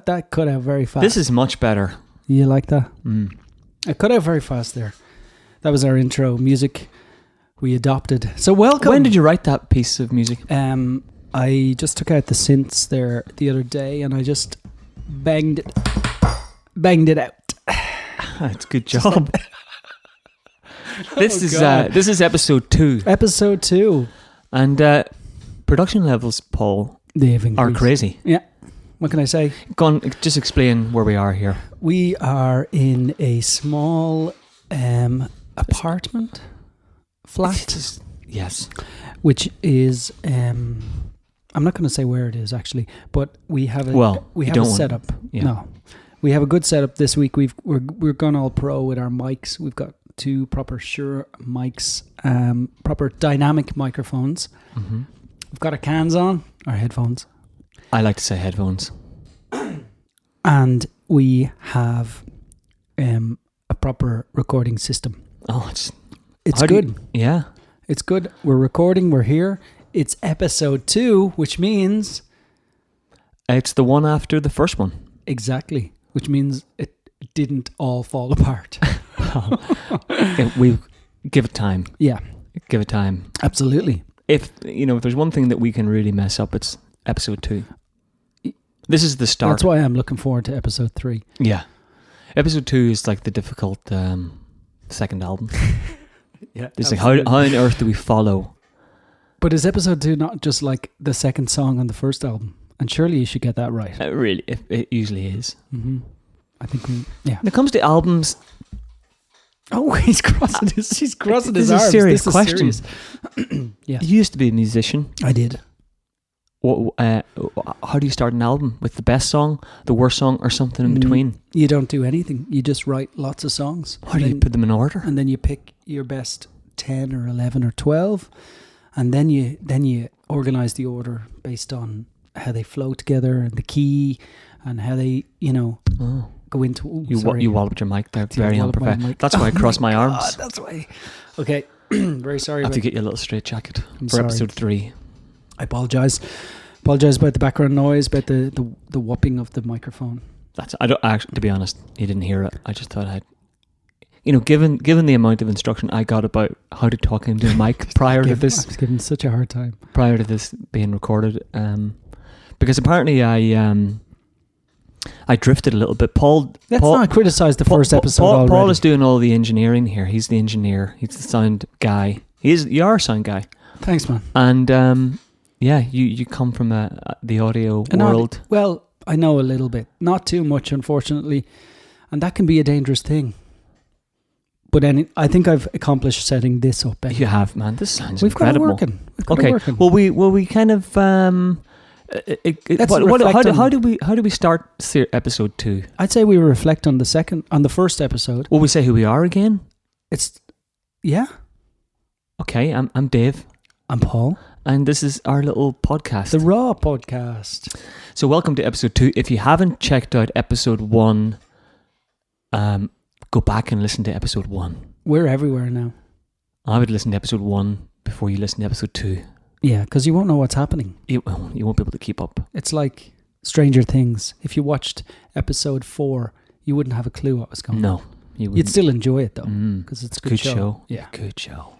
That cut out very fast. This is much better. You like that? Mm. It cut out very fast there. That was our intro music we adopted. So welcome. When did you write that piece of music? I just took out the synths there the other day and I just banged it out. That's a good job. This is episode 2. Episode 2. And production levels, Paul, are crazy. Yeah. What can I say? Go on, just explain where we are here. We are in a small apartment flat. Yes. Which is I'm not going to say where it is actually, but we have a setup. Yeah. No, we have a good setup this week. We're gone all pro with our mics. We've got 2 proper Shure mics, proper dynamic microphones. Mm-hmm. We've got our cans on, our headphones. I like to say headphones. And we have a proper recording system. Oh, it's good. Yeah. It's good. We're recording. We're here. It's episode 2, which means... It's the one after the first one. Exactly. Which means it didn't all fall apart. We give it time. Yeah. Give it time. Absolutely. If there's one thing that we can really mess up, it's episode 2. This is the start. That's why I'm looking forward to episode 3. Yeah. Episode 2 is like the difficult second album. Yeah. It's like, how on earth do we follow? But is episode 2 not just like the second song on the first album? And surely you should get that right. Really, it usually is. Mm-hmm. I think when it comes to albums... Oh, he's crossing his arms. This is a serious question. Yes. You used to be a musician. I did. How do you start an album? With the best song, the worst song, or something in between? You don't do anything. You just write lots of songs. How do you put them in order? And then you pick your best 10 or 11 or 12. And then you organise the order based on how they flow together and the key and how they, go into... You walloped your mic there. Very unprofessional. That's why I crossed my arms. That's why. Okay. Very sorry. I have to get you a little straight jacket for sorry. episode 3. I apologise. Apologise about the background noise, about the whopping of the microphone. To be honest, you didn't hear it. I just thought given the amount of instruction I got about how to talk into a mic prior to this. I was giving such a hard time. Prior to this being recorded. Because apparently I drifted a little bit. Let's not criticise the first episode already. Paul is doing all the engineering here. He's the engineer. He's the sound guy. You are a sound guy. Thanks, man. And you come from the audio world. Well, I know a little bit. Not too much, unfortunately. And that can be a dangerous thing. But I think I've accomplished setting this up. You have, man. This sounds incredible. We've got it working. Well, we kind of... how do we start episode 2? I'd say we reflect on the first episode. Will we say who we are again? Yeah. Okay, I'm Dave. I'm Paul. And this is our little podcast. The Raw Podcast. So welcome to episode 2. If you haven't checked out episode 1, go back and listen to episode 1. We're everywhere now. I would listen to episode 1 before you listen to episode 2. Yeah, because you won't know what's happening. You won't be able to keep up. It's like Stranger Things. If you watched episode 4, you wouldn't have a clue what was going on. No, you wouldn't. You'd still enjoy it though, because it's a good show. Yeah, good show.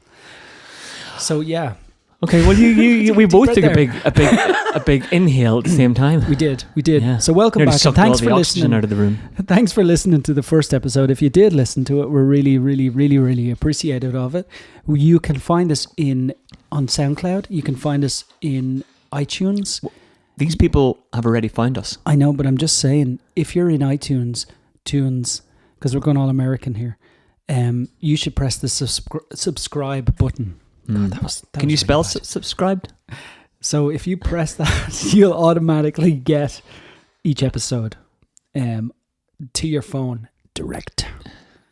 So yeah. Okay, well, we both took a big inhale at the same time. We did. Yeah. So welcome back. And thanks for listening. Out of the room. Thanks for listening to the first episode. If you did listen to it, we're really, really, really, really appreciative of it. You can find us on SoundCloud. You can find us in iTunes. These people have already found us. I know, but I'm just saying, if you're in iTunes, because we're going all American here, you should press the subscribe button. Can you spell subscribed? So if you press that, you'll automatically get each episode to your phone direct.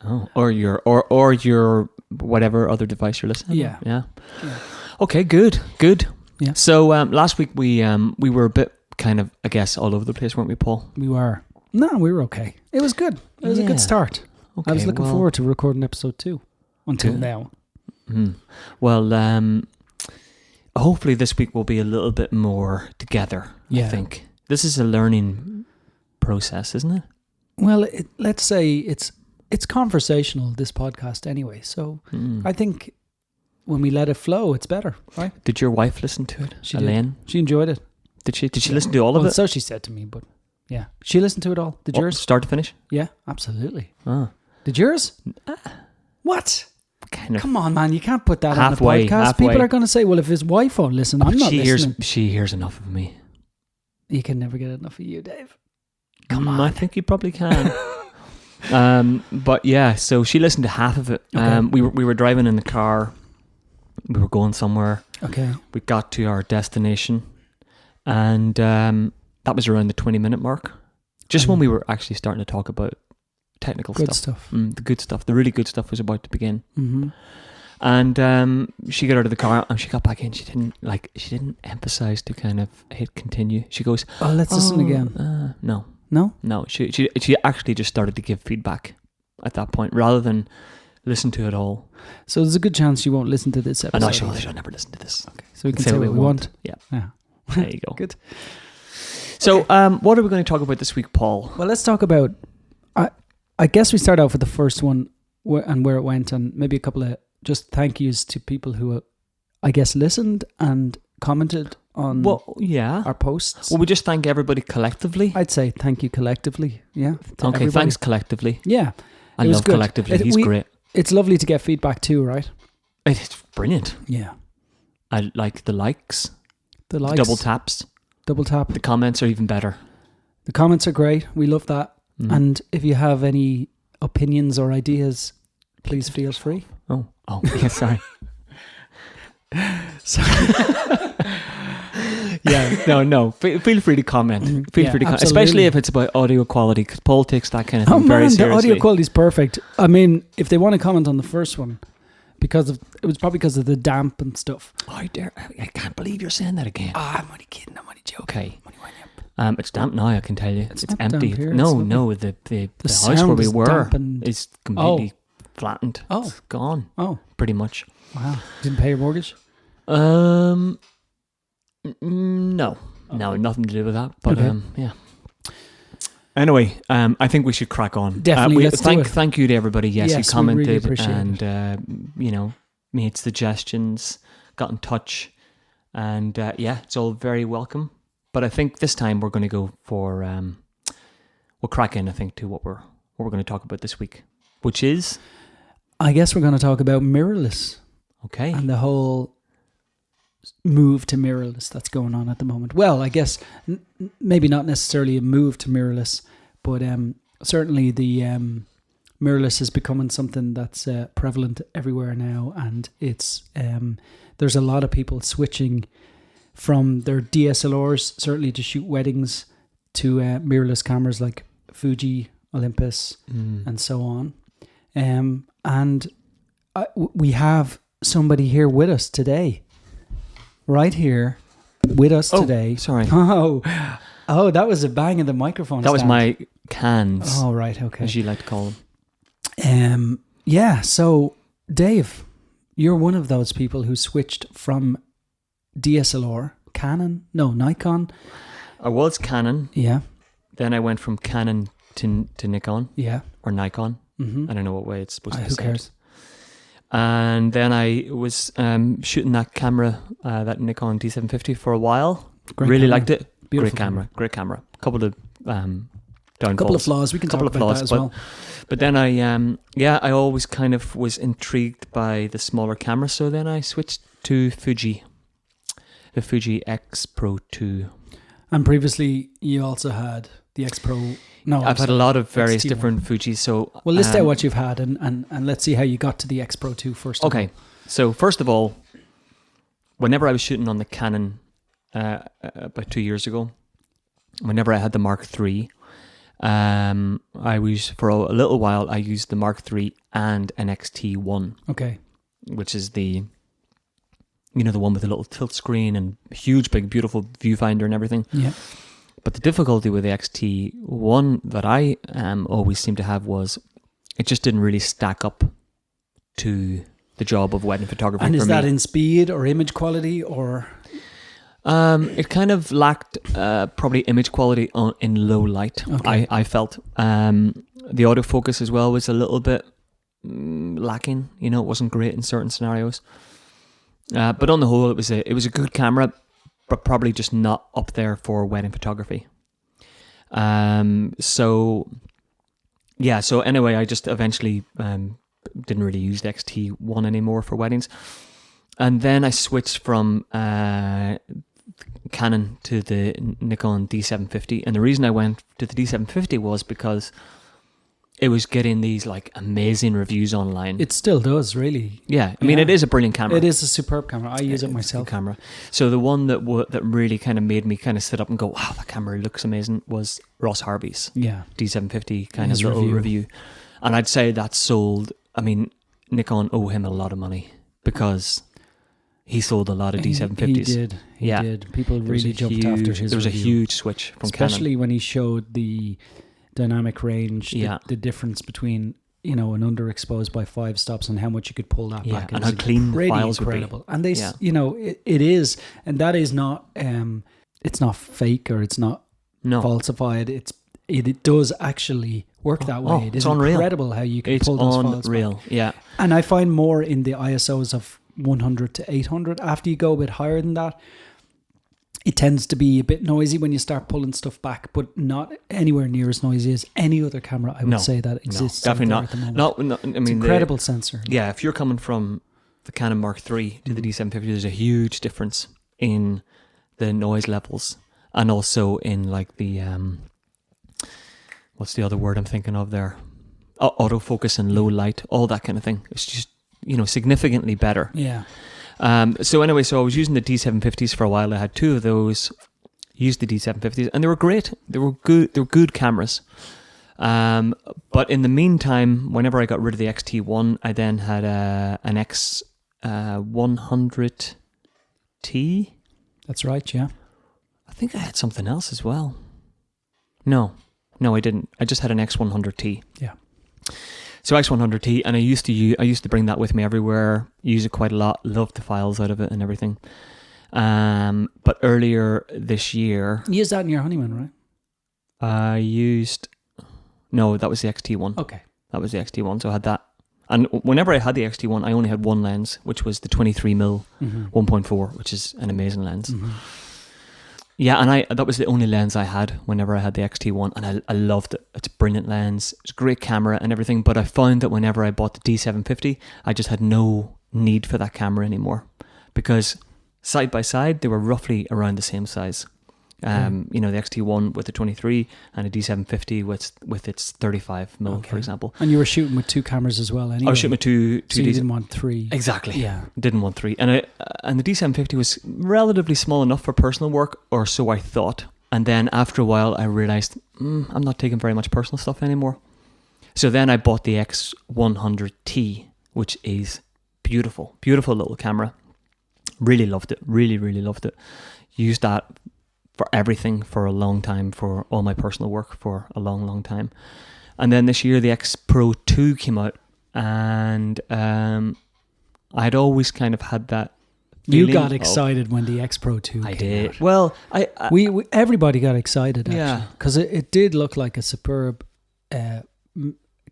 Oh, or your whatever other device you're listening. Yeah. Okay, good. Yeah. So last week we were a bit kind of, I guess, all over the place, weren't we, Paul? We were. No, we were okay. It was good. It was a good start. Okay, I was looking forward to recording episode 2 until now. Well, hopefully this week will be a little bit more together, I think. This is a learning process, isn't it? Well, let's say it's conversational, this podcast anyway. So I think when we let it flow, it's better, right? Did your wife listen to it, Elaine? She enjoyed it. Did she listen to all of it? So she said to me, but yeah. She listened to it all. Did yours? Start to finish? Yeah, absolutely. Oh. Did yours? What? Kind of. Come on, man. You can't put that Halfway, on the podcast. halfway. People are going to say, well, if his wife won't listen, I'm not listening. She hears enough of me. You can never get enough of you, Dave. Come on. I think you probably can. But yeah, so she listened to half of it. Okay. We were driving in the car. We were going somewhere. Okay. We got to our destination, and that was around the 20-minute mark. Just when we were actually starting to talk about technical stuff. The good stuff. The really good stuff was about to begin. Mm-hmm. And she got out of the car and she got back in. She didn't emphasize to kind of hit continue. She goes, "Oh, let's listen again." No. She actually just started to give feedback at that point rather than listen to it all. So there's a good chance she won't listen to this episode. She'll never listen to this. Okay, so we can say what we want. Yeah. There you go. Good. So, what are we going to talk about this week, Paul? Well, let's talk about. I guess we start off with the first one and where it went, and maybe a couple of just thank yous to people who, I guess, listened and commented on our posts. Well, we just thank everybody collectively. I'd say thank you collectively. Yeah. Okay, everybody. Thanks collectively. Yeah. I love collectively. He's great. It's lovely to get feedback too, right? It's brilliant. Yeah. I like the likes. The likes. Double taps. Double tap. The comments are even better. The comments are great. We love that. And if you have any opinions or ideas, please feel free. Oh, yeah, sorry. Yeah, no. Feel free to comment. Feel free to comment, especially if it's about audio quality, because Paul takes that kind of thing very seriously. The audio quality is perfect. I mean, if they want to comment on the first one, it was probably because of the damp and stuff. Oh, I can't believe you're saying that again. I'm only kidding. I'm only joking. Okay. It's damp now, I can tell you. It's empty. Here, no, the house where we were is completely flattened. Oh. It's gone. Oh. Pretty much. Wow. Didn't pay your mortgage? No. No, nothing to do with that. But yeah. Anyway, I think we should crack on. Definitely. Thank you to everybody. Yes, you commented we really appreciate and made suggestions, got in touch, and it's all very welcome. But I think this time we're going to go for we'll crack in. I think to what we're going to talk about this week, which is, I guess we're going to talk about mirrorless. Okay. And the whole move to mirrorless that's going on at the moment. Well, I guess maybe not necessarily a move to mirrorless, but certainly the mirrorless is becoming something that's prevalent everywhere now, and it's there's a lot of people switching from their DSLRs, certainly to shoot weddings, to mirrorless cameras like Fuji, Olympus, and so on. And we have somebody here with us today. Right here with us today. Sorry. Oh, that was a bang in the microphone. That was my cans. Oh, right. Okay. As you like to call them. Yeah. So, Dave, you're one of those people who switched from DSLR, Nikon. I was Canon. Yeah. Then I went from Canon to Nikon. Yeah. Or Nikon. Mm-hmm. I don't know what way it's supposed to be. Who cares? And then I was shooting that camera, that Nikon D750 for a while. Really liked it. Beautiful Great camera. Couple of downfalls. A couple of flaws. We can talk about that as well. But then I always kind of was intrigued by the smaller camera. So then I switched to Fuji. The Fuji X Pro 2. And previously you also had the X Pro. No, I've had a lot of various X-T1. different Fujis. So well, list out what you've had and let's see how you got to the X Pro 2 first. Okay, so first of all, whenever I was shooting on the Canon about 2 years ago, whenever I had the Mark III, I was for a little while I used the Mark III and an XT1. Okay, which is the the one with the little tilt screen and huge, big, beautiful viewfinder and everything. Yeah. But the difficulty with the X-T1 that I always seemed to have was it just didn't really stack up to the job of wedding photography. And for is me. that in speed or image quality or? It kind of lacked probably image quality in low light. Okay. I felt the autofocus as well was a little bit lacking. It wasn't great in certain scenarios. But on the whole, it was a good camera, but probably just not up there for wedding photography. So anyway, I just eventually didn't really use the X-T1 anymore for weddings. And then I switched from Canon to the Nikon D750. And the reason I went to the D750 was because it was getting these like amazing reviews online. It still does, really. Yeah, I mean, it is a brilliant camera. It is a superb camera. I use it myself. Camera. So the one that really kind of made me kind of sit up and go, wow, that camera looks amazing, was Ross Harvey's D750 kind of little review. And I'd say that sold, I mean, Nikon owe him a lot of money because he sold a lot of D750s. He did. People really jumped after his There was a review. huge switch from Especially Canon. when he showed the dynamic range, the difference between an underexposed by 5 stops and how much you could pull that back, and how clean the files incredible. would be. And they, it is, and that is not, it's not fake or it's not falsified. It does actually work that way. It is incredible how you can pull those files back. Yeah. And I find more in the ISOs of 100 to 800. After you go a bit higher than that, it tends to be a bit noisy when you start pulling stuff back, but not anywhere near as noisy as any other camera I would say that exists. Definitely not. At the moment. No, I mean, it's incredible sensor. Yeah, if you're coming from the Canon Mark III to the D750, there's a huge difference in the noise levels and also in like the what's the other word I'm thinking of there? Autofocus and low light, all that kind of thing. It's just significantly better. Yeah. So I was using the D750s for a while. I had 2 of those, used the D750s, and they were great. They were good. They were good cameras. But in the meantime, whenever I got rid of the X-T1, I then had an X100T. That's right, yeah. I think I had something else as well. No, I didn't. I just had an X100T. Yeah. So X100T, and I used to bring that with me everywhere, use it quite a lot, loved the files out of it and everything. But earlier this year, you used that in your honeymoon, right? That was the X-T1. Okay. That was the X-T1, so I had that. And whenever I had the X-T1, I only had one lens, which was the 23mm 1.4, which is an amazing lens. Mm-hmm. Yeah, and that was the only lens I had whenever I had the X-T1, and I loved it. It's a brilliant lens. It's a great camera and everything, but I found that whenever I bought the D750, I just had no need for that camera anymore because side by side, they were roughly around the same size. The X-T1 with the 23 and a D750 with its 35mm, for example. And you were shooting with 2 cameras as well anyway. I was shooting with two so you didn't want 3. Exactly. Yeah. Didn't want 3. And the D750 was relatively small enough for personal work, or so I thought. And then after a while, I realized, I'm not taking very much personal stuff anymore. So then I bought the X100T, which is beautiful. Beautiful little camera. Really loved it. Really, really loved it. Used that for everything for a long time, for all my personal work for a long, long time. And then this year, the X Pro 2 came out, and I'd always kind of had that feeling. You got excited when the X Pro 2 came did. out. Well, we everybody got excited, actually. Yeah. Because it did look like a superb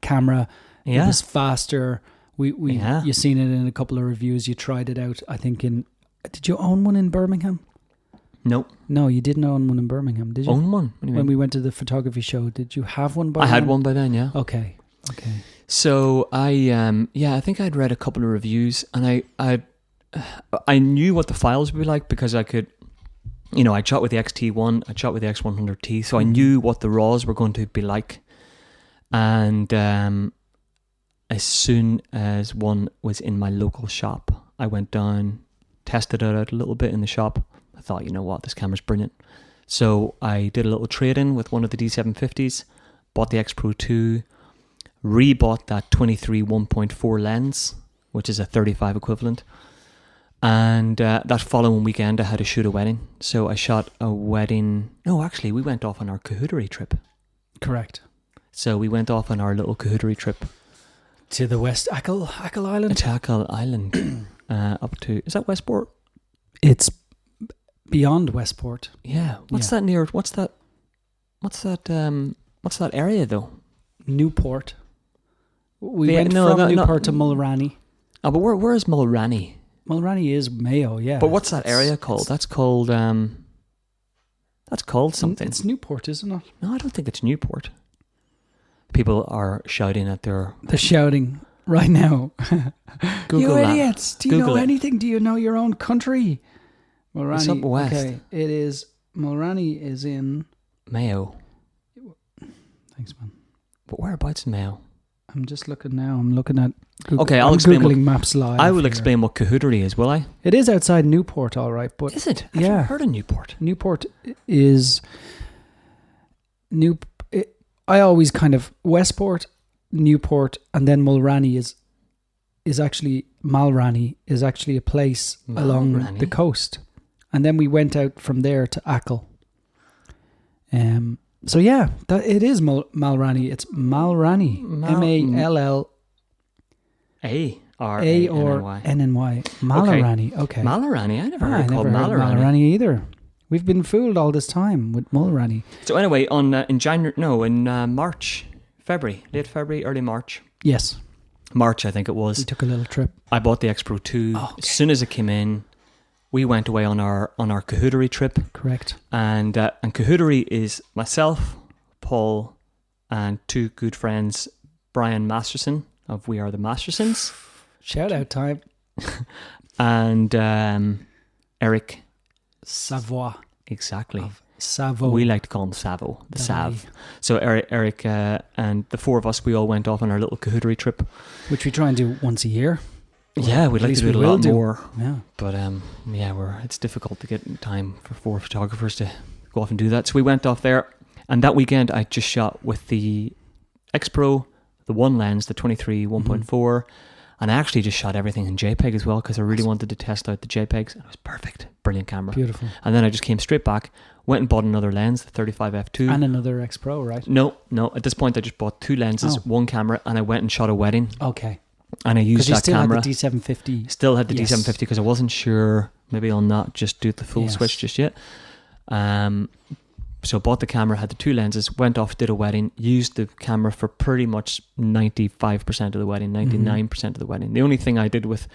camera. Yeah. It was faster. You seen it in a couple of reviews. You tried it out, I think, did you own one in Birmingham? Nope. No, you didn't own one in Birmingham, did you? Own one? What do you when mean? we went to the photography show, did you have one by I then? had one by then, yeah. Okay. So I think I'd read a couple of reviews, and I knew what the files would be like because I could, I shot with the X-T1, I shot with the X100T, so I knew what the RAWs were going to be like. And as soon as one was in my local shop, I went down, tested it out a little bit in the shop. I thought, you know what, this camera's brilliant. So I did a little trade-in with one of the D750s, bought the X Pro 2, rebought that 23 1.4 lens, which is a 35 equivalent, And that following weekend, I had to shoot a wedding. So I shot a wedding. No, actually, we went off on our cahootery trip. Correct. So we went off on our little cahootery trip. To the West Achill Island? To Achill Island. Up to... Is that Westport? It's beyond Westport. Yeah. What's that near... What's that area, though? Newport. We went from Newport to Mulranny. Oh, but where is Mulranny? Mulranny is Mayo, yeah. But what's that area called? That's called something. It's Newport, isn't it? No, I don't think it's Newport. People are shouting at their... They're shouting right now. Google you that. idiots! Do you Google know it. anything? Do you know your own country? Mulranny. It's up west. Okay, it is... Mulranny is in... Mayo. Thanks, man. But whereabouts in Mayo? I'm just looking now. I'm looking at... Google. Okay, I'm Googling maps live. I will here. explain what cahootery is, will I? It is outside Newport, all right, but... Is it? I've never heard of Newport. Newport is... I always kind of... Westport, Newport, and then Mulranny is actually... Mulranny is actually a place along the coast. And then we went out from there to Achill. So yeah, it is Mulranny. It's Mulranny. Mall... A-R-A-N-N-Y. Mallarany. Okay. Mallarany. I never heard called Mallarany. Mallarany either. We've been fooled all this time with Mulranny. So anyway, in March, February, late February, early March. Yes. March, I think it was. We took a little trip. I bought the X-Pro 2. Oh, okay. As soon as it came in, we went away on our cahootery trip. Correct. And cahootery is myself, Paul, and two good friends, Brian Masterson of We Are the Mastersons. Shout out time. And Eric Savoy. Exactly. Savo. We like to call him Savo, the Sav. So Eric and the four of us, we all went off on our little cahootery trip. Which we try and do once a year. Yeah, we'd like to do it a lot more. Yeah. But it's difficult to get time for four photographers to go off and do that. So we went off there, and that weekend I just shot with the X Pro, the one lens, the 23 1.4, and I actually just shot everything in JPEG as well because I really wanted to test out the JPEGs. It was perfect, brilliant camera, beautiful. And then I just came straight back, went and bought another lens, the 35 F2, and another X Pro, right? No. At this point, I just bought two lenses, one camera, and I went and shot a wedding. Okay. And I used that camera. Had the D750. Still had the D750 because I wasn't sure. Maybe I'll not just do the full switch just yet. So bought the camera, had the two lenses, went off, did a wedding, used the camera for pretty much 95% of the wedding, 99% of the wedding. The only thing I did with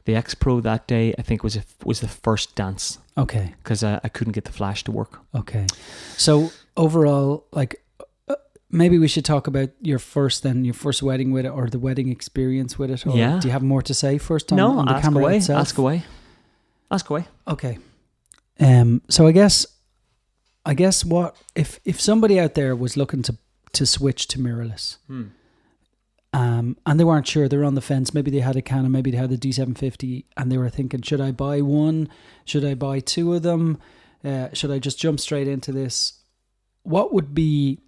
the X Pro that day, I think, was the first dance. Okay. Because I couldn't get the flash to work. Okay. So overall, maybe we should talk about your first wedding with it, or the wedding experience with it. Or do you have more to say first on the camera itself? Ask away. Okay. So I guess what if somebody out there was looking to switch to mirrorless, and they weren't sure, they're on the fence. Maybe they had a Canon, maybe they had a D750, and they were thinking, should I buy one? Should I buy two of them? Should I just jump straight into this? What would be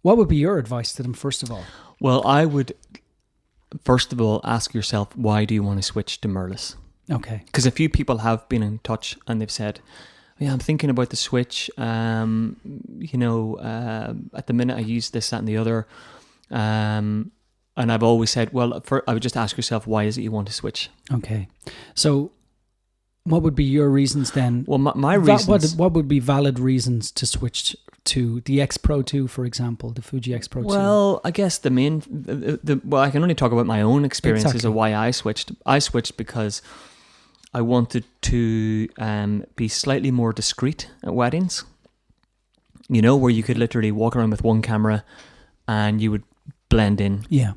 your advice to them, first of all? Well, I would, first of all, ask yourself, why do you want to switch to mirrorless? Okay. Because a few people have been in touch and they've said, yeah, I'm thinking about the switch. At the minute I use this, that and the other. And I've always said, well, I would just ask yourself, why is it you want to switch? Okay. So what would be your reasons then? Well, my reasons... What would be valid reasons to switch to the X Pro 2, for example, the Fuji X Pro 2? Well, I guess I can only talk about my own experiences of why I switched. I switched because I wanted to be slightly more discreet at weddings. You know, where you could literally walk around with one camera and you would blend in. Yeah.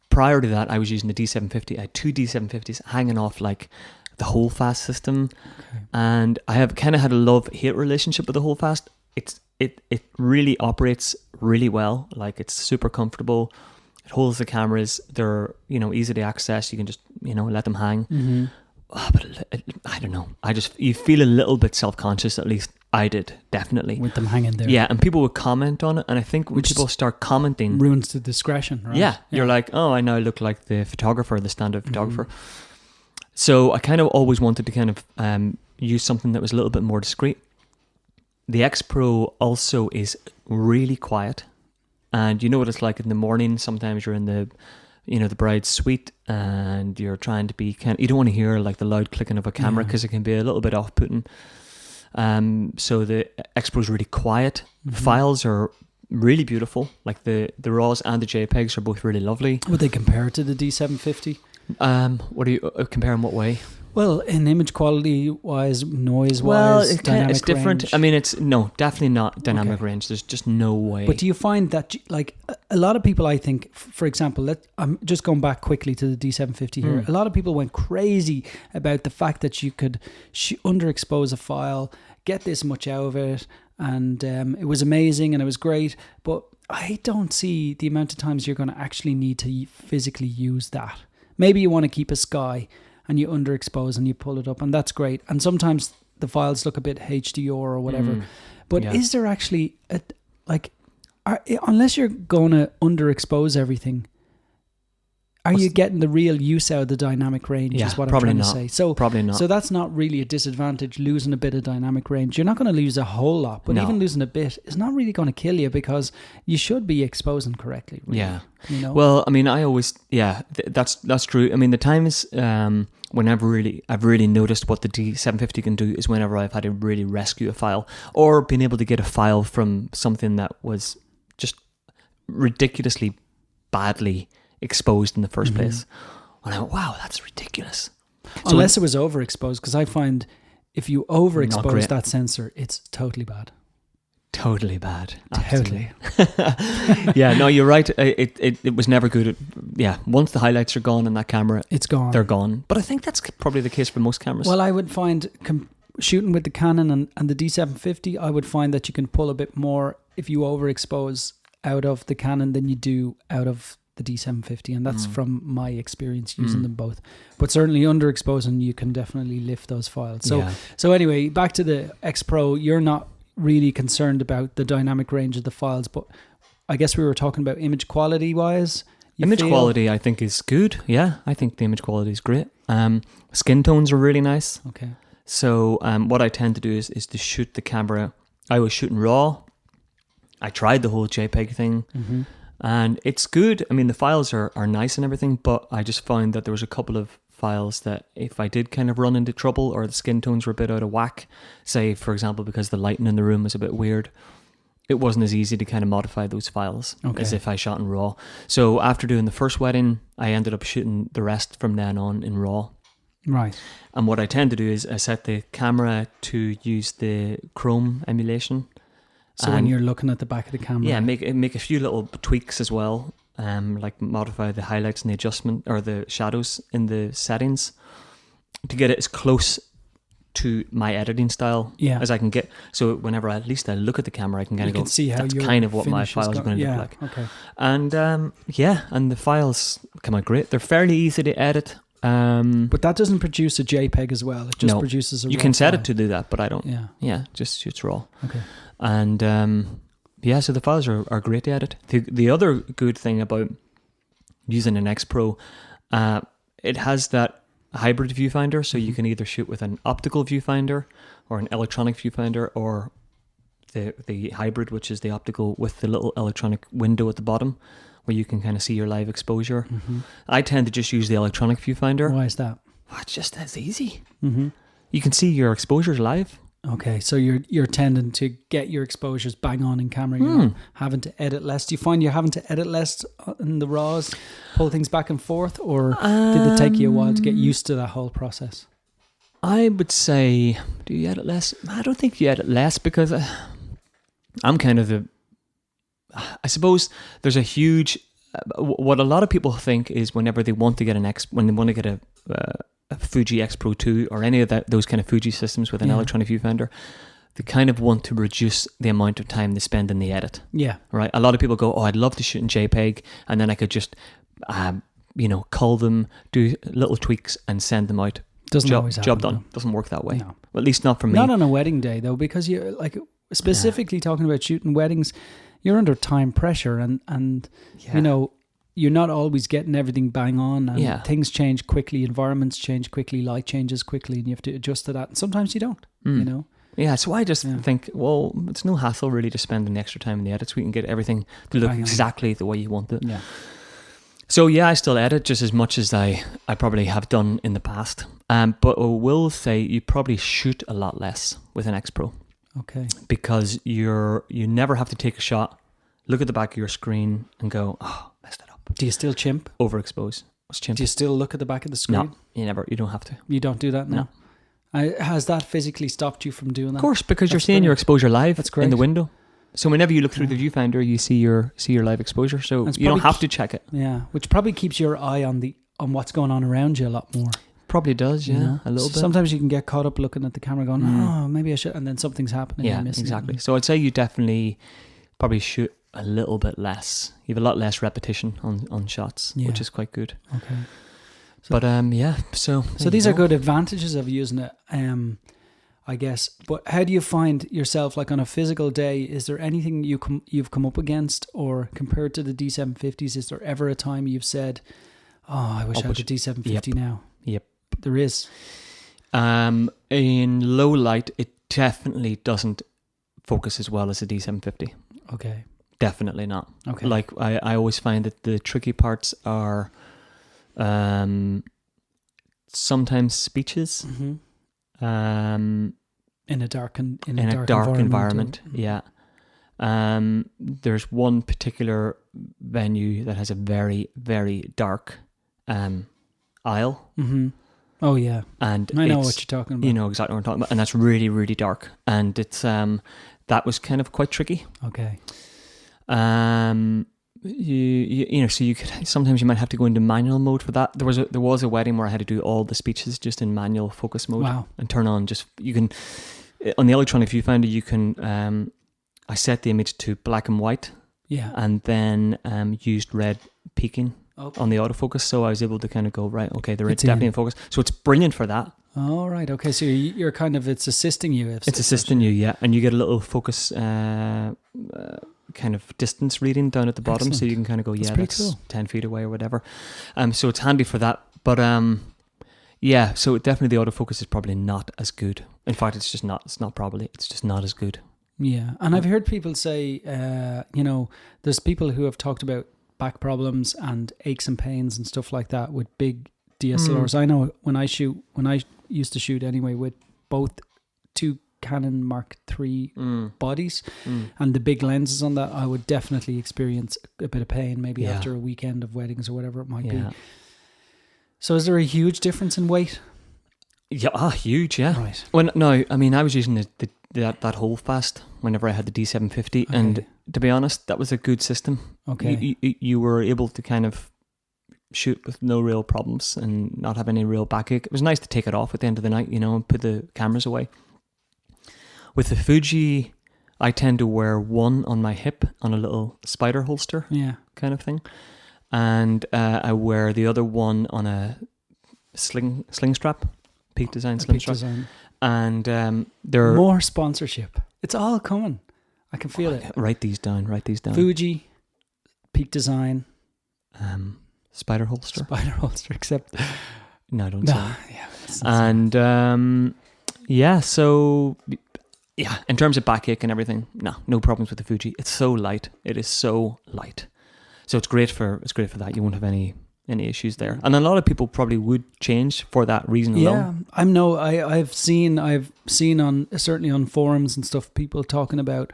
Prior to that, I was using the D750. I had two D750s hanging off like the Holdfast system. Okay. And I have kind of had a love-hate relationship with the Holdfast. It really operates really well. Like, it's super comfortable. It holds the cameras. They're, easy to access. You can just, let them hang. Mm-hmm. But I don't know. You feel a little bit self-conscious, at least I did, definitely. With them hanging there. Yeah, and people would comment on it, and I think when people start commenting... ruins the discretion, right? Yeah, you're like, oh, I now look like the photographer, the standard photographer. So I kind of always wanted to kind of use something that was a little bit more discreet. The X Pro also is really quiet, and you know what it's like in the morning. Sometimes you're in the bride's suite, and you're trying to be you don't want to hear like the loud clicking of a camera because it can be a little bit off-putting. So the X Pro is really quiet. Files are really beautiful. Like the RAWs and the JPEGs are both really lovely. Would they compare to the D750? What are you comparing? What way? Well, in image quality wise, noise Well, wise, it's different. range. I mean, it's definitely not dynamic range. There's just no way. But do you find that, like, a lot of people, I think, for example, I'm just going back quickly to the D750 here. A lot of people went crazy about the fact that you could underexpose a file, get this much out of it, and it was amazing and it was great. But I don't see the amount of times you're going to actually need to physically use that. Maybe you want to keep a sky and you underexpose and you pull it up, and that's great. And sometimes the files look a bit HDR or whatever. But is there actually unless you're going to underexpose everything, are you getting the real use out of the dynamic range? Yeah, is what I'm probably trying not. to say. So probably not. So that's not really a disadvantage, losing a bit of dynamic range. You're not going to lose a whole lot, but even losing a bit is not really going to kill you, because you should be exposing correctly. Really, yeah. You know? Well, I mean, I always that's true. I mean, the times whenever I've really noticed what the D750 can do is whenever I've had to really rescue a file, or been able to get a file from something that was just ridiculously badly exposed in the first place. And I went, wow, that's ridiculous. So unless it was overexposed, because I find if you overexpose that sensor, it's totally bad. Totally bad. Totally. Yeah, no, you're right. It was never good. Once the highlights are gone in that camera, it's gone. They're gone. But I think that's probably the case for most cameras. Well, I would find shooting with the Canon and the D750, I would find that you can pull a bit more if you overexpose out of the Canon than you do out of the D750, and that's from my experience using them both. But certainly underexposing, you can definitely lift those files. So anyway, back to the X Pro, you're not really concerned about the dynamic range of the files, but I guess we were talking about image quality wise. Image quality, I think, is good. Yeah, I think the image quality is great. Skin tones are really nice. Okay. So what I tend to do is to shoot the camera. I was shooting RAW. I tried the whole JPEG thing. And it's good. I mean, the files are nice and everything, but I just found that there was a couple of files that if I did kind of run into trouble, or the skin tones were a bit out of whack, say, for example, because the lighting in the room was a bit weird, it wasn't as easy to kind of modify those files as if I shot in RAW. So after doing the first wedding, I ended up shooting the rest from then on in RAW. Right. And what I tend to do is I set the camera to use the Chrome emulation. So when you're looking at the back of the camera, yeah, make a few little tweaks as well, like modify the highlights and the adjustment or the shadows in the settings to get it as close to my editing style as I can get. So whenever at least I look at the camera, I can kind of go, see how that's kind of what my files are going to look like. Okay. And and the files come out great. They're fairly easy to edit. But that doesn't produce a JPEG as well. It just produces a RAW. You can set file. it to do that, but I don't. Yeah. Just shoots RAW. Okay. And so the files are great to edit. The other good thing about using an X Pro, it has that hybrid viewfinder, so you can either shoot with an optical viewfinder or an electronic viewfinder, or the hybrid, which is the optical with the little electronic window at the bottom where you can kind of see your live exposure. I tend to just use the electronic viewfinder. Why is that? It's just as easy. You can see your exposures live. Okay, so you're tending to get your exposures bang on in camera. You're not having to edit less. Do you find you're having to edit less in the RAWs, pull things back and forth, or did it take you a while to get used to that whole process? I would say, do you edit less? I don't think you edit less, because I'm kind of I suppose there's a huge, what a lot of people think is whenever they want to get when they want to get a Fuji X Pro 2 or any of those kind of Fuji systems with an electronic viewfinder, they kind of want to reduce the amount of time they spend in the edit. Yeah. Right? A lot of people go, I'd love to shoot in JPEG, and then I could just, cull them, do little tweaks and send them out. Doesn't always happen. Job done. Doesn't work that way. No. Well, at least not for me. Not on a wedding day, though, because you're specifically talking about shooting weddings, you're under time pressure, and you're not always getting everything bang on, and things change quickly, environments change quickly, light changes quickly, and you have to adjust to that. And sometimes you don't, you know. Yeah, so I just think, well, it's no hassle really to spend an extra time in the edits. We can get everything to look exactly the way you want it. Yeah. So yeah, I still edit just as much as I probably have done in the past. But I will say you probably shoot a lot less with an X Pro. Okay. Because you never have to take a shot, look at the back of your screen and go, oh, messed it up. Do you still chimp? Overexpose. What's chimp? Do you still look at the back of the screen? No, you don't have to. You don't do that now? No. Has that physically stopped you from doing that? Of course, because you're seeing your exposure live in the window. So whenever you look through the viewfinder, you see your live exposure. So you don't have to check it. Yeah, which probably keeps your eye on what's going on around you a lot more. Probably does, yeah, you know? A little bit. Sometimes you can get caught up looking at the camera going, oh, maybe I should, and then something's happening. Yeah, exactly. So I'd say you definitely probably shoot a little bit less. You have a lot less repetition on shots, which is quite good. Okay. So, but So these are good advantages of using it, I guess. But how do you find yourself, like on a physical day? Is there anything you've come up against, or compared to the D750s? Is there ever a time you've said, "Oh, I wish I had the D750 now"? Yep, there is. In low light, it definitely doesn't focus as well as the D750. Okay, definitely not. Okay, like I always find that the tricky parts are, sometimes speeches. Mm-hmm. In a dark environment. Yeah. There's one particular venue that has a very, very dark aisle. Mm-hmm. Oh yeah, and I know what you're talking about. You know exactly what I'm talking about, and that's really, really dark, and it's that was kind of quite tricky. Okay. You know, so you could sometimes you might have to go into manual mode for that. There was a wedding where I had to do all the speeches just in manual focus mode. Wow. And turn on you can on the electronic viewfinder you can I set the image to black and white. Yeah. And then used red peaking on the autofocus, so I was able to kind of go, right, okay, they're definitely in focus. So it's brilliant for that. All right. Okay. So you're kind of it's assisting you. It's assisting you, yeah, and you get a little focus. Kind of distance reading down at the bottom. Excellent. So you can kind of go, that's cool. 10 feet away or whatever. So it's handy for that. But so definitely the autofocus is probably not as good. In fact, it's just not as good. Yeah. And I've heard people say, there's people who have talked about back problems and aches and pains and stuff like that with big DSLRs. I know when I used to shoot anyway with both two Canon Mark III bodies and the big lenses on that, I would definitely experience a bit of pain maybe after a weekend of weddings or whatever it might be. So is there a huge difference in weight? Yeah, huge, yeah. Right. I was using that Holdfast whenever I had the D750, and to be honest, that was a good system. Okay. You were able to kind of shoot with no real problems and not have any real backache. It was nice to take it off at the end of the night, and put the cameras away. With the Fuji, I tend to wear one on my hip on a little spider holster kind of thing. And I wear the other one on a sling strap, Peak Design sling strap. And they're... More sponsorship. It's all coming. I can feel it. Write these down. Fuji, Peak Design. Spider holster, except... No, don't say that. Yeah, and so... Yeah, in terms of backache and everything, no problems with the Fuji. It's so light. It is so light. So it's great for that. You won't have any issues there. And a lot of people probably would change for that reason alone. Yeah, I've seen on certainly on forums and stuff, people talking about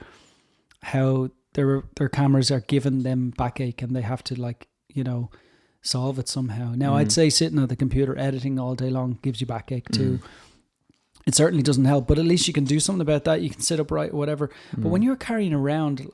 how their cameras are giving them backache and they have to solve it somehow. Now I'd say sitting at the computer editing all day long gives you backache too. It certainly doesn't help, but at least you can do something about that. You can sit upright, whatever. But when you're carrying around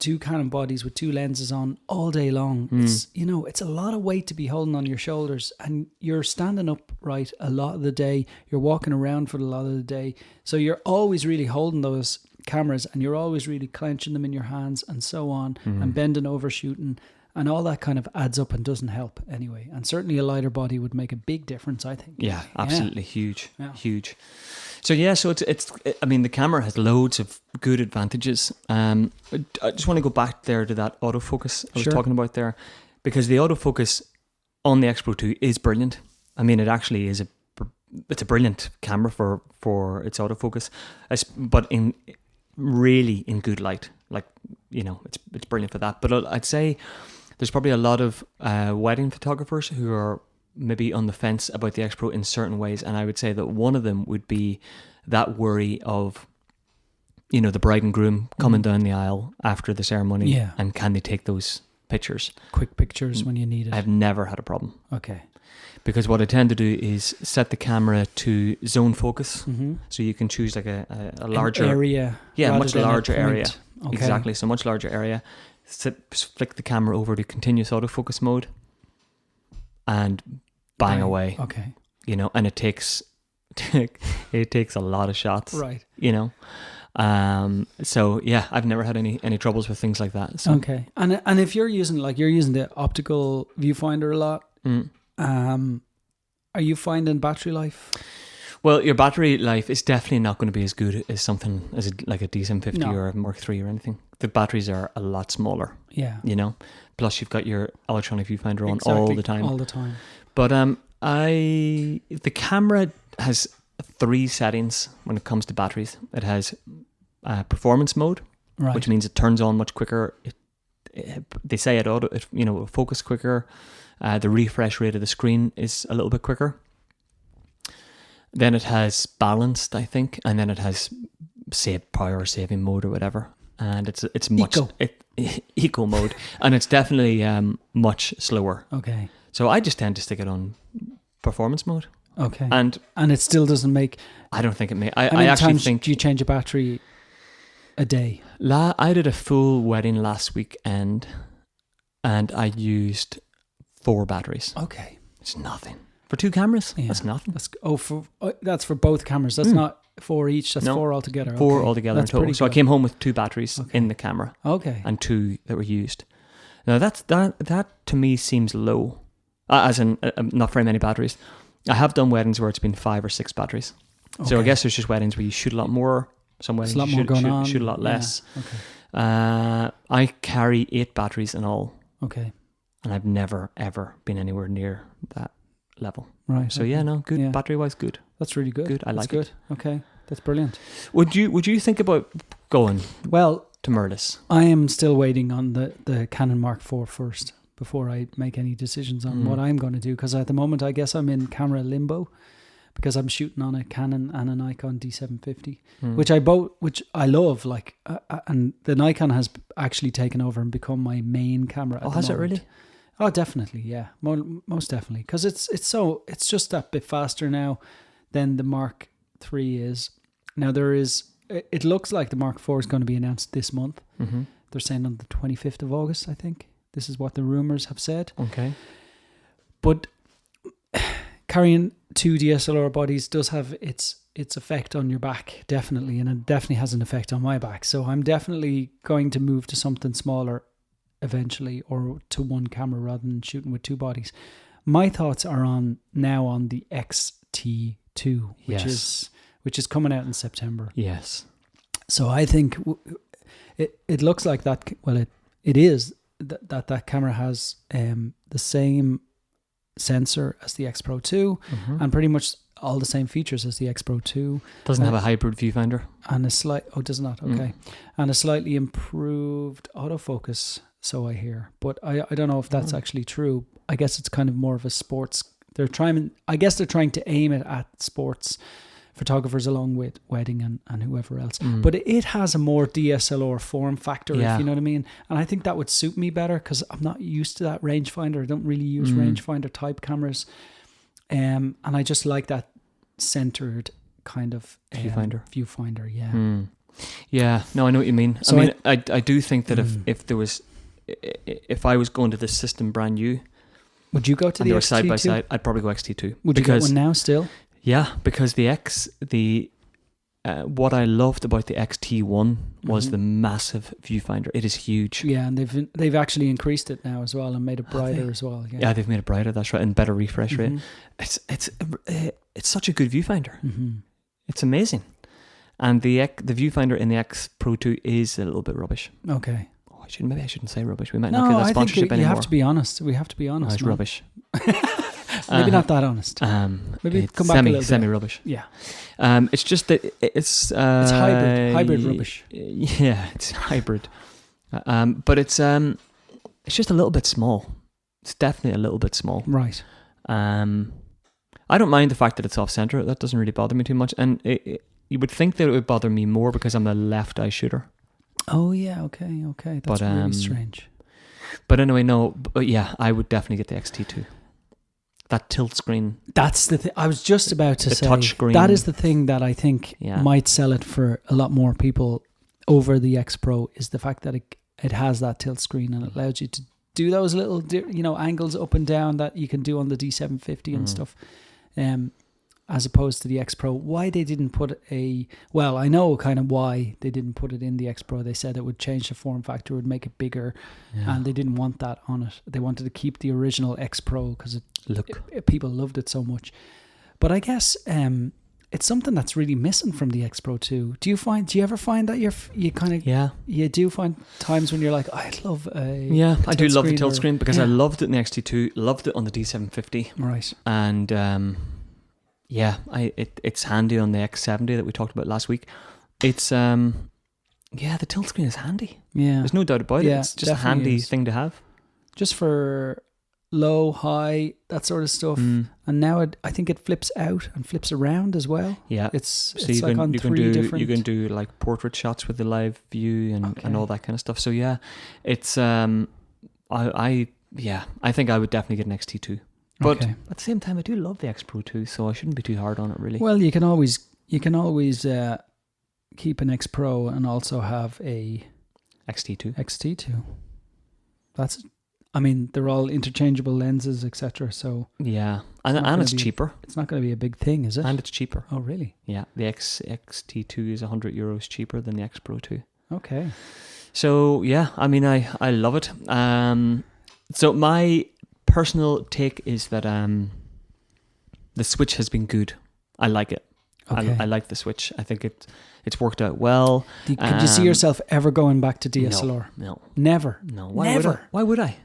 two Canon bodies with two lenses on all day long, it's a lot of weight to be holding on your shoulders, and you're standing upright a lot of the day. You're walking around for a lot of the day. So you're always really holding those cameras and you're always really clenching them in your hands and so on and bending over shooting. And all that kind of adds up and doesn't help anyway. And certainly a lighter body would make a big difference, I think. Yeah, absolutely. Huge. So it's. I mean, the camera has loads of good advantages. I just want to go back there to that autofocus I was talking about there, because the autofocus on the X-Pro 2 is brilliant. I mean, it actually is it's a brilliant camera for its autofocus, but in good light. Like, you know, it's brilliant for that. But I'd say there's probably a lot of wedding photographers who are maybe on the fence about the X-Pro in certain ways, and I would say that one of them would be that worry of, you know, the bride and groom coming down the aisle after the ceremony, and can they take those pictures, quick pictures when you need it? I've never had a problem. Okay. Because what I tend to do is set the camera to zone focus, so you can choose like a larger area, much larger area. Okay. Exactly, so much larger area. Flick the camera over to continuous autofocus mode, and bang away. Okay. You know, and it takes a lot of shots. Right. You know. So yeah, I've never had any troubles with things like that. So. Okay. And if you're using the optical viewfinder a lot, are you finding battery life? Well, your battery life is definitely not going to be as good as something as like a D750 or a Mark III or anything. The batteries are a lot smaller. Yeah. You know, plus you've got your electronic viewfinder on all the time. All the time. But the camera has 3 settings when it comes to batteries. It has performance mode, which means it turns on much quicker. They say it will focus quicker. The refresh rate of the screen is a little bit quicker. Then it has balanced, I think, and then it has power saving mode or whatever. And it's much eco mode, and it's definitely much slower. Okay. So I just tend to stick it on performance mode. Okay. And it still doesn't make. I don't think it may. I actually think. Do you change a battery a day? I did a full wedding last weekend, and I used 4 batteries. Okay. It's nothing for 2 cameras. Yeah. That's nothing. That's for both cameras. That's not 4 each. That's 4 altogether. 4 altogether in total. So I came home with 2 batteries in the camera. Okay. And 2 that were used. Now that to me seems low. As in not very many batteries. I have done weddings where it's been 5 or 6 batteries. Okay. So I guess there's just weddings where you shoot a lot more. Some weddings you shoot a lot less. Yeah. Okay. I carry 8 batteries in all. Okay. And I've never ever been anywhere near that level. Right. So good. Battery wise, good. That's really good. Good. I like it. Okay. That's brilliant. Would you think about going to Mirrorless? I am still waiting on the Canon Mark IV first before I make any decisions on what I'm going to do, because at the moment I guess I'm in camera limbo, because I'm shooting on a Canon and a Nikon D750, which I love, and the Nikon has actually taken over and become my main camera. Oh, has it really? Oh, definitely, yeah, most definitely, because it's just that bit faster now than the Mark III is. Now it looks like the Mark IV is going to be announced this month. Mm-hmm. They're saying on the 25th of August, I think. This is what the rumors have said. Okay. But carrying 2 DSLR bodies does have its effect on your back, definitely, and it definitely has an effect on my back. So I'm definitely going to move to something smaller eventually, or to 1 camera rather than shooting with 2 bodies. My thoughts are on the Xt2, which is coming out in September. Yes. So I think it looks like that. Well, it is that camera has the same sensor as the X Pro 2 and pretty much all the same features as the X Pro 2. Doesn't have a hybrid viewfinder. And does not. Okay. And a slightly improved autofocus, so I hear. But I don't know if that's actually true. I guess it's kind of more of a sports. They're trying to aim it at sports photographers along with wedding and whoever else. But it has a more DSLR form factor, if you know what I mean. And I think that would suit me better, because I'm not used to that rangefinder. I don't really use rangefinder type cameras. And I just like that centered kind of viewfinder. Yeah. Yeah. No, I know what you mean. So I do think that if I was going to this system brand new, would you go to the Xt2? Side by side, I'd probably go Xt2. Would you get one now still? Yeah, because what I loved about the Xt1 was the massive viewfinder. It is huge. Yeah, and they've actually increased it now as well and made it brighter as well. Yeah, they've made it brighter. That's right, and better refresh rate. It's such a good viewfinder. It's amazing. And the viewfinder in the X Pro 2 is a little bit rubbish. Okay. Oh, maybe I shouldn't say rubbish. We might not get that sponsorship anymore. You have to be honest. We have to be honest. It's rubbish. Maybe not that honest. Maybe come back a little bit. Semi-rubbish. Yeah. It's just that it's hybrid rubbish. Yeah, it's hybrid. But it's just a little bit small. It's definitely a little bit small. Right. I don't mind the fact that it's off center. That doesn't really bother me too much. And you would think that it would bother me more because I'm a left eye shooter. Oh yeah. Okay. That's really strange. But anyway, no. But yeah, I would definitely get the XT2. That tilt screen. That's the thing. I was just about to say. The touch screen. That is the thing that I think might sell it for a lot more people over the X Pro, is the fact that it has that tilt screen and it allows you to do those little, angles up and down that you can do on the D750 and stuff. As opposed to the X Pro. Why they didn't put I know kind of why they didn't put it in the X Pro. They said it would change the form factor, would make it bigger, and they didn't want that on it. They wanted to keep the original X Pro because people loved it so much. But I guess it's something that's really missing from the X Pro 2. Do you ever find that you do find times when you're like, I'd love I do love the tilt screen because I loved it in the XT2, loved it on the D750. Right. And it's handy on the X70 that we talked about last week. It's the tilt screen is handy. Yeah. There's no doubt about it. It's just a handy thing to have. Just for low, high, that sort of stuff. And now I think it flips out and flips around as well. Yeah. It's like on three different... You can do like portrait shots with the live view and all that kind of stuff. So yeah, it's I think I would definitely get an XT2. But at the same time, I do love the X Pro 2, so I shouldn't be too hard on it, really. Well, you can always keep an X Pro and also have a XT2. They're all interchangeable lenses, etc. So yeah, and it's cheaper. It's not going to be a big thing, is it? And it's cheaper. Oh, really? Yeah, the XT2 is €100 cheaper than the X Pro 2. Okay. So yeah, I love it. So my personal take is that the Switch has been good. I like it. Okay. I like the Switch. I think it's worked out well. Could you see yourself ever going back to DSLR? No. Never? No. Why would I?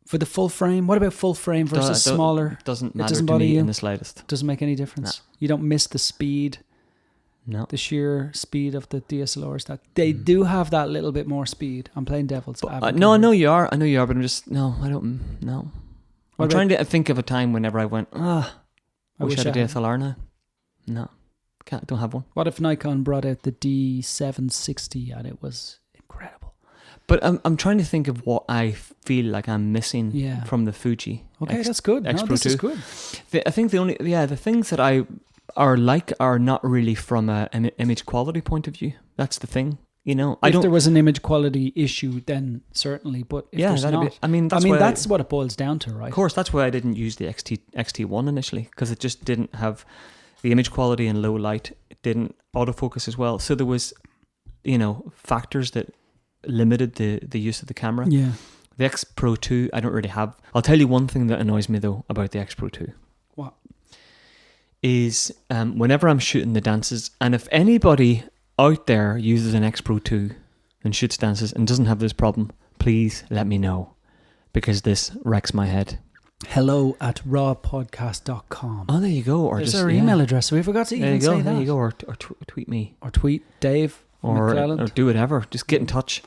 For the full frame? What about full frame versus smaller? Doesn't matter to me in the slightest. Doesn't make any difference? No. You don't miss the speed? No. The sheer speed of the DSLRs. That they do have that little bit more speed. I'm playing devil's advocate. No, I know you are, but I'm just... No, I don't... No. I'm trying to think of a time whenever I went, I wish I had a DSLR now. No, don't have one. What if Nikon brought out the D760 and it was incredible? But I'm trying to think of what I feel like I'm missing from the Fuji. Okay, that's good. X Pro this 2. Is good. I think the things that I are not really from an image quality point of view. That's the thing. If there was an image quality issue, then certainly. But if there's not, that's what it boils down to, right? Of course, that's why I didn't use the XT1 initially, because it just didn't have the image quality in low light. It didn't autofocus as well. So there was, factors that limited the use of the camera. Yeah. The X Pro 2, I don't really have. I'll tell you one thing that annoys me though about the X Pro 2. What? Is whenever I'm shooting the dances, and if anybody out there uses an X Pro 2 and shoots dances and doesn't have this problem, please let me know, because this wrecks my head. hello@rawpodcast.com. Oh, there you go. Or there's our email address. So we forgot to even say that. There you go. Or tweet me. Or tweet Dave. Or do whatever. Just get in touch.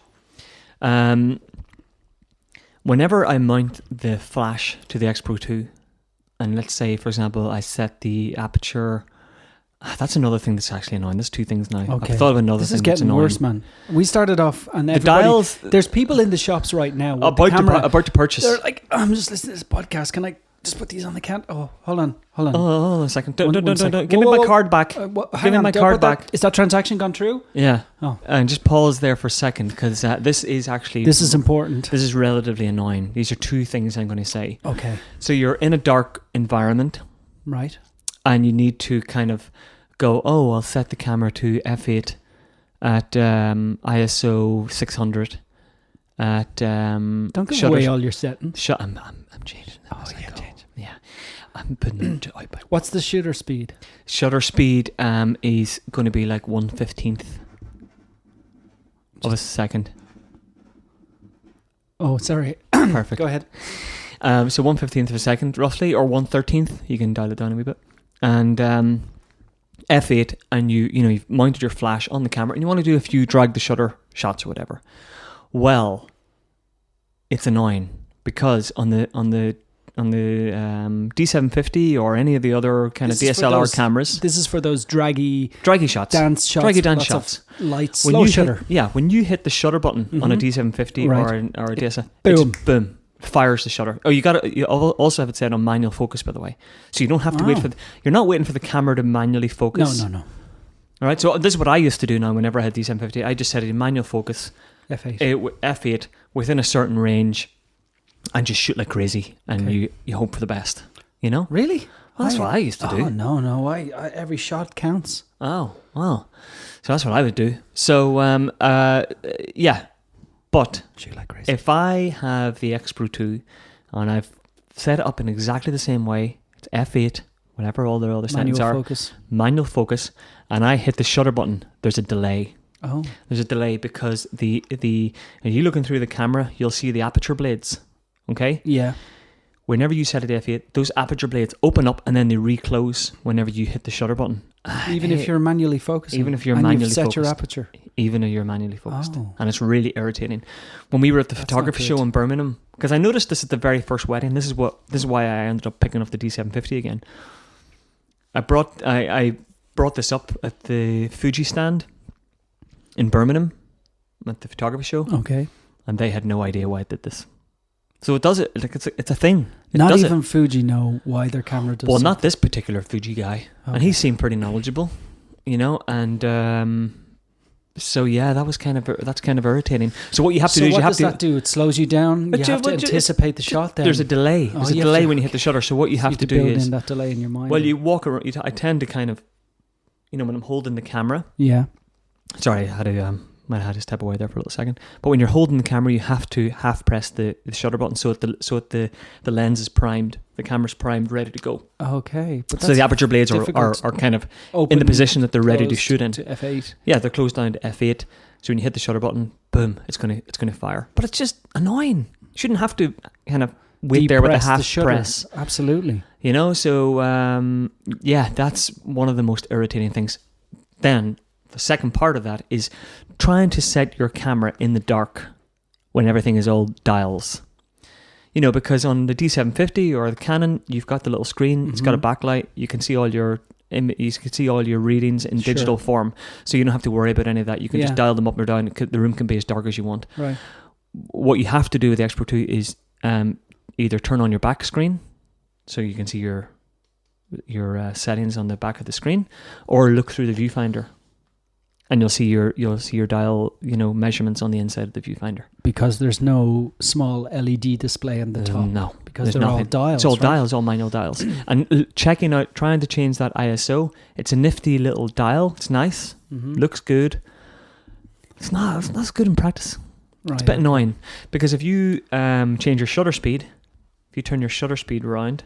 Whenever I mount the flash to the X Pro 2, and let's say, for example, I set the aperture... That's another thing that's actually annoying. There's two things now. Okay. I've thought of another thing that's annoying. This is getting worse, man. We started off and the dials... There's people in the shops right now about to purchase. They're like, I'm just listening to this podcast. Can I just put these on the can? Oh, hold on. Oh, hold on a second. Don't. Give me my card back. Give me my card back. Is that transaction gone through? Yeah. Oh. And just pause there for a second, because this is important. This is relatively annoying. These are two things I'm going to say. Okay. So you're in a dark environment. Right. And you need to kind of go, I'll set the camera to f8 at ISO 600 at don't give away all your settings. I'm changing them. Yeah. I'm putting it into iPad. What's the shutter speed? Shutter speed is going to be like 1/15 of a second. Oh, sorry. Perfect. Go ahead. So 1/15 of a second, roughly, or 1/13. You can dial it down a wee bit. And f8, and you've mounted your flash on the camera, and you want to do a few drag the shutter shots or whatever. Well, it's annoying because on the D750 or any of the other kind of DSLR cameras, this is for those draggy shots, dance shots, draggy dance shots, light slow shutter. When you hit the shutter button on a D750 or a DSLR, boom, boom. Fires the shutter. Oh, you also have it set on manual focus, by the way, so you don't have to wait for. You're not waiting for the camera to manually focus. No. All right. So this is what I used to do now. Whenever I had D750, I just set it in manual focus. F8 within a certain range, and just shoot like crazy, and you hope for the best. You know. Really? Well, that's what I used to do. Oh no! I every shot counts. Oh well. So that's what I would do. So yeah. But like crazy. If I have the Ep2 2 and I've set it up in exactly the same way, it's F8, whatever all the other settings are, manual focus, and I hit the shutter button, there's a delay. Oh. There's a delay because the if you're looking through the camera, you'll see the aperture blades. Okay? Yeah. Whenever you set it to F8, those aperture blades open up and then they reclose whenever you hit the shutter button. Even if you're manually focusing. Even if you're manually set focused. your aperture. Even if you're manually focused. Oh. And it's really irritating. When we were at the photography show in Birmingham, because I noticed this at the very first wedding, this is why I ended up picking up the D750 again. I brought this up at the Fuji stand in Birmingham at the photography show. Okay. And they had no idea why I did this. So it does it, like it's a thing. Not even Fuji know why their camera does. Well, not this particular Fuji guy, and he seemed pretty knowledgeable, and so yeah, that's kind of irritating. So what you have to do is you have to. What does that do? It slows you down. You have to anticipate the shot. Then there's a delay. There's a delay when you hit the shutter. So what you have to do is build in that delay in your mind. Well, you walk around. I tend to kind of, when I'm holding the camera. Yeah. Sorry, I had to. Might have had to step away there for a little second. But when you're holding the camera, you have to half press the shutter button so the lens is primed, the camera's primed, ready to go. Okay. But so the aperture blades are kind of in the position that they're ready to shoot in. To F8. Yeah, they're closed down to F8. So when you hit the shutter button, boom, it's gonna fire. But it's just annoying. You shouldn't have to kind of wait there with a half press. Absolutely. So yeah, that's one of the most irritating things. Then the second part of that is trying to set your camera in the dark when everything is all dials. Because on the D750 or the Canon, you've got the little screen. It's got a backlight. You can see all your readings in digital form, so you don't have to worry about any of that. You can just dial them up or down. The room can be as dark as you want. Right. What you have to do with the Ep2 2 is either turn on your back screen, so you can see your settings on the back of the screen, or look through the viewfinder. And you'll see your dial, measurements on the inside of the viewfinder. Because there's no small LED display on the top. No, because they're all dials. It's all dials, all manual dials. And trying to change that ISO. It's a nifty little dial. It's nice. Looks good. It's not as good in practice. Right. It's a bit annoying because if you change your shutter speed, if you turn your shutter speed around,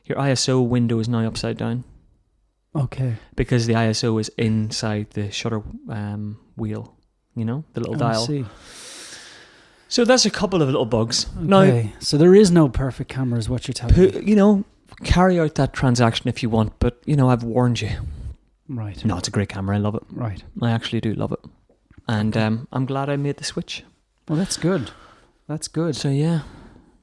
your ISO window is now upside down. Okay. Because the ISO is inside the shutter wheel, the little dial. I see. So that's a couple of little bugs. Okay. Now, so there is no perfect camera, is what you're telling me. Carry out that transaction if you want, but I've warned you. Right. No, it's a great camera. I love it. Right. I actually do love it, and I'm glad I made the switch. Well, that's good. That's good. So yeah.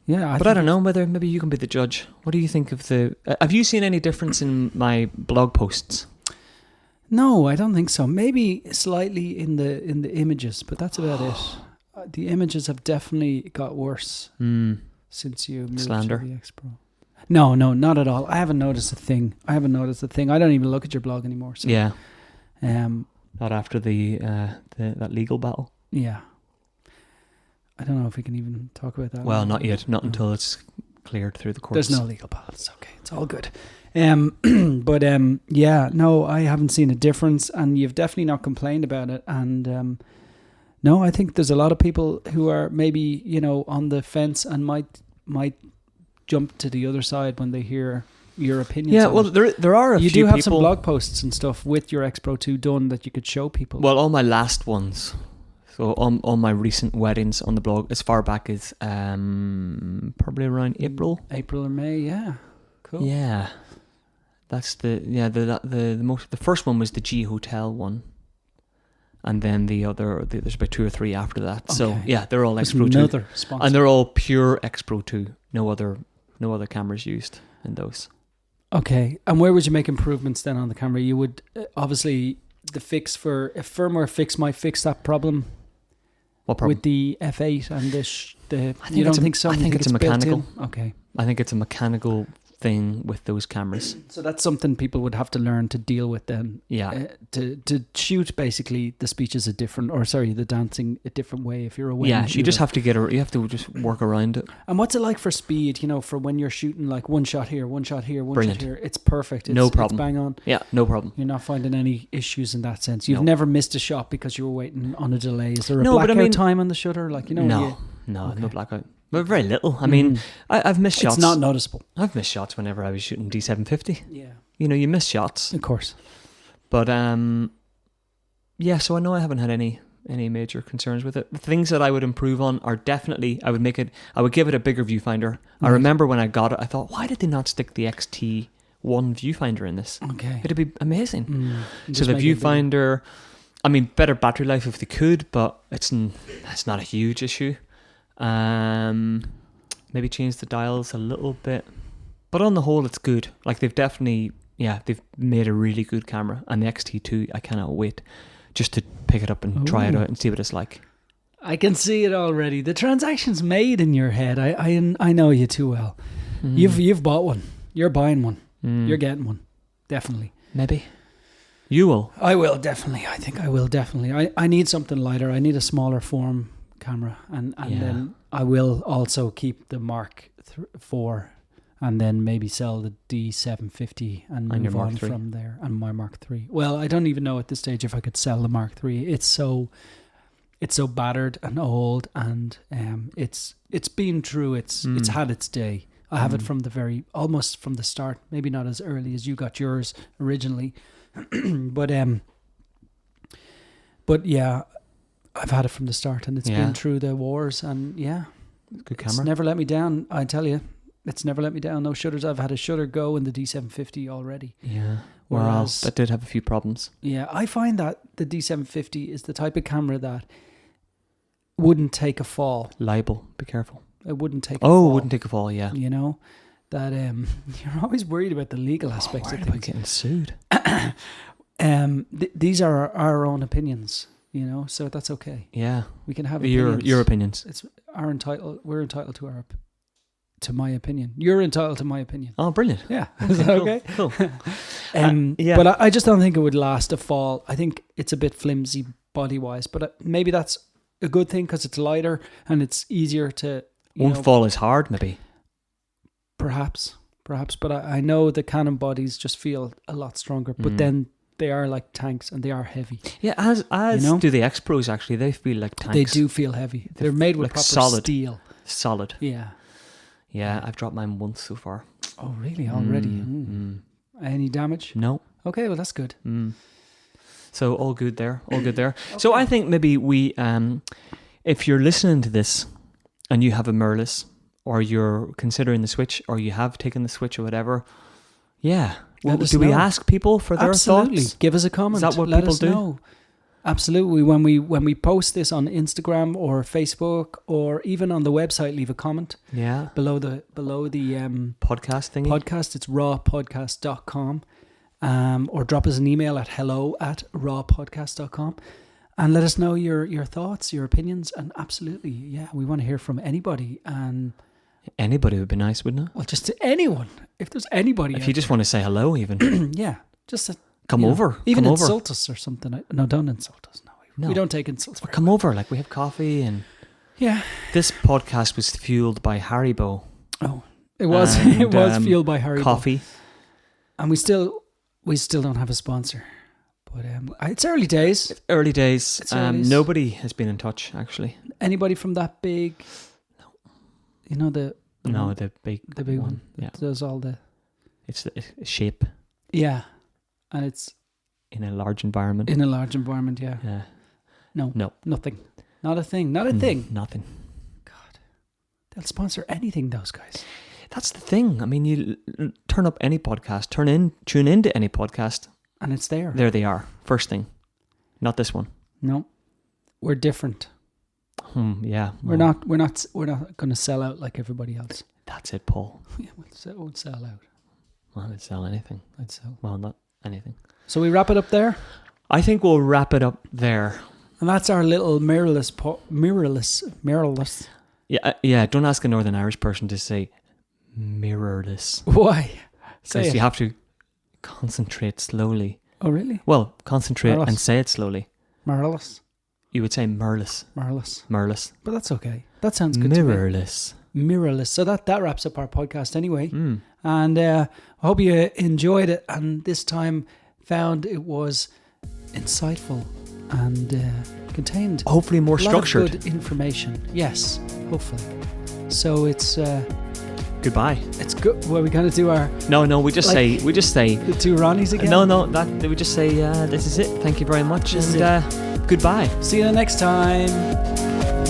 Yeah, but I don't know whether maybe you can be the judge. What do you think of the? Have you seen any difference in my blog posts? No, I don't think so. Maybe slightly in the images, but that's about it. The images have definitely got worse since you moved to the X-Pro. No, not at all. I haven't noticed a thing. I don't even look at your blog anymore. So. Yeah. Not after that legal battle. Yeah. I don't know if we can even talk about that. Well, not yet. Not until it's cleared through the courts. There's no legal battle. It's okay. It's all good. But yeah, no, I haven't seen a difference, and you've definitely not complained about it. And no, I think there's a lot of people who are maybe on the fence and might jump to the other side when they hear your opinions. Yeah, on well, it. there are a few You do have people, some blog posts and stuff with your X Pro 2 done that you could show people. Well, all my last ones. So on my recent weddings on the blog, as far back as probably around April or May. Yeah, cool. Yeah, that's the first one was the G Hotel one, and then there's about 2 or 3 after that. Okay. So yeah, they're all X Pro 2, another sponsor. And they're all pure X Pro 2. No other cameras used in those. Okay, and where would you make improvements then on the camera? You would obviously the fix for a firmware fix might fix that problem. What problem? With the F8 and you don't think so? I think it's a mechanical. Okay. I think it's a mechanical thing with those cameras. So that's something people would have to learn to deal with then. Yeah. To shoot basically the speeches the dancing a different way if you're away. Yeah, you just have to you have to just work around it. And what's it like for speed, for when you're shooting like one shot here, one shot here, one Brilliant. shot here? It's perfect. No problem. It's bang on. Yeah, no problem. You're not finding any issues in that sense. You've never missed a shot because you were waiting on a delay. Is there a blackout time on the shutter? No blackout. But very little. I mean, I've missed shots. It's not noticeable. I've missed shots whenever I was shooting D750. Yeah. You miss shots. Of course. But, yeah, so I know I haven't had any major concerns with it. The things that I would improve on are definitely, I would give it a bigger viewfinder. Right. I remember when I got it, I thought, why did they not stick the XT1 viewfinder in this? Okay. It'd be amazing. So the viewfinder, better battery life if they could, but it's not a huge issue. Maybe change the dials a little bit, but on the whole it's good. Like they've made a really good camera, and the XT2 I cannot wait just to pick it up and try it out and see what it's like. I can see it already. The transaction's made in your head. I know you too well. You've bought one. You're buying one. You're getting one. Definitely. Maybe. You will. I will definitely. I think I will definitely. I need something lighter. I need a smaller form camera, and then I will also keep the Mark IV, and then maybe sell the D750 and move on from there, and my Mark III. Well, I don't even know at this stage if I could sell the Mark III. It's so battered and old, and it's been through it's had its day. I have it from almost from the start, maybe not as early as you got yours originally, but yeah, I've had it from the start, and it's been through the wars, and good camera. It's never let me down. I tell you, it's never let me down. No shutters. I've had a shutter go in the D750 already. Yeah. Whereas that did have a few problems. Yeah, I find that the D750 is the type of camera that wouldn't take a fall. Liable. Be careful. It wouldn't take a fall. It wouldn't take a fall, yeah. That you're always worried about the legal aspects of things. About getting sued. These are our own opinions, so that's okay. Yeah. We can have your opinions. It's we're entitled to my opinion. You're entitled to my opinion. Oh, brilliant. Yeah. Is that okay? Cool. Yeah. But I just don't think it would last a fall. I think it's a bit flimsy body-wise, but maybe that's a good thing because it's lighter and it's easier to... Won't fall as hard, maybe. Perhaps. But I know the Canon bodies just feel a lot stronger, but then they are like tanks and they are heavy. Yeah, as do the X Pros actually. They feel like tanks. They do feel heavy. They're made with proper steel. Solid. Yeah. Yeah, I've dropped mine once so far. Oh, really? Already? Any damage? No. Okay, well, that's good. So all good there. Okay. So I think maybe we, if you're listening to this and you have a mirrorless, or you're considering the Switch, or you have taken the Switch or whatever, do we ask people for their thoughts? Give us a comment. Is that what people do? Know. Absolutely. When we post this on Instagram or Facebook or even on the website, leave a comment. Yeah. Below the podcast thingy. Podcast. It's rawpodcast.com. Or drop us an email at hello@rawpodcast.com. And let us know your thoughts, your opinions, and absolutely, we want to hear from anybody. And anybody would be nice, wouldn't it? Well, just to anyone. If there's anybody, if you just want to say hello, even just come over, even come insult us or something. No, don't insult us. No, we don't take insults. Come over, like we have coffee and This podcast was fueled by Haribo. Oh, it was. It was fueled by Haribo. Coffee, and we still don't have a sponsor. But it's early days. Nobody has been in touch, actually. Anybody from that big? No. The big one. Yeah. Does all the It's a shape Yeah, and it's in a large environment. in a large environment. Yeah. Yeah. No. No. Nothing. Not a thing. Not a thing. Nothing. God, they'll sponsor anything. Those guys. That's the thing. I mean, you turn up any podcast, tune into any podcast, And it's there. there they are. First thing. Not this one. No, we're different. Yeah. We're not going to sell out like everybody else. That's it, Paul. Yeah, we'll sell out. Well, I'd sell anything. Well, not anything. So we wrap it up there, I think we'll wrap it up there. and that's our little mirrorless. Yeah. Don't ask a Northern Irish person to say mirrorless. Why? Say Because it. you have to concentrate slowly. Oh, really? Well, concentrate Mirrorless. and say it slowly. Mirrorless. You would say mirrorless. Mirrorless. But that's okay. That sounds good to me. Mirrorless. Mirrorless. So that wraps up our podcast anyway. And I hope you enjoyed it, and this time found it was insightful and contained Hopefully more a lot structured. of good information. Yes, hopefully. So it's Goodbye. it's good. Well, we kind of do our No, we just say the two Ronnies again. No, that we just say this is it. Thank you very much, This is and goodbye. See you next time.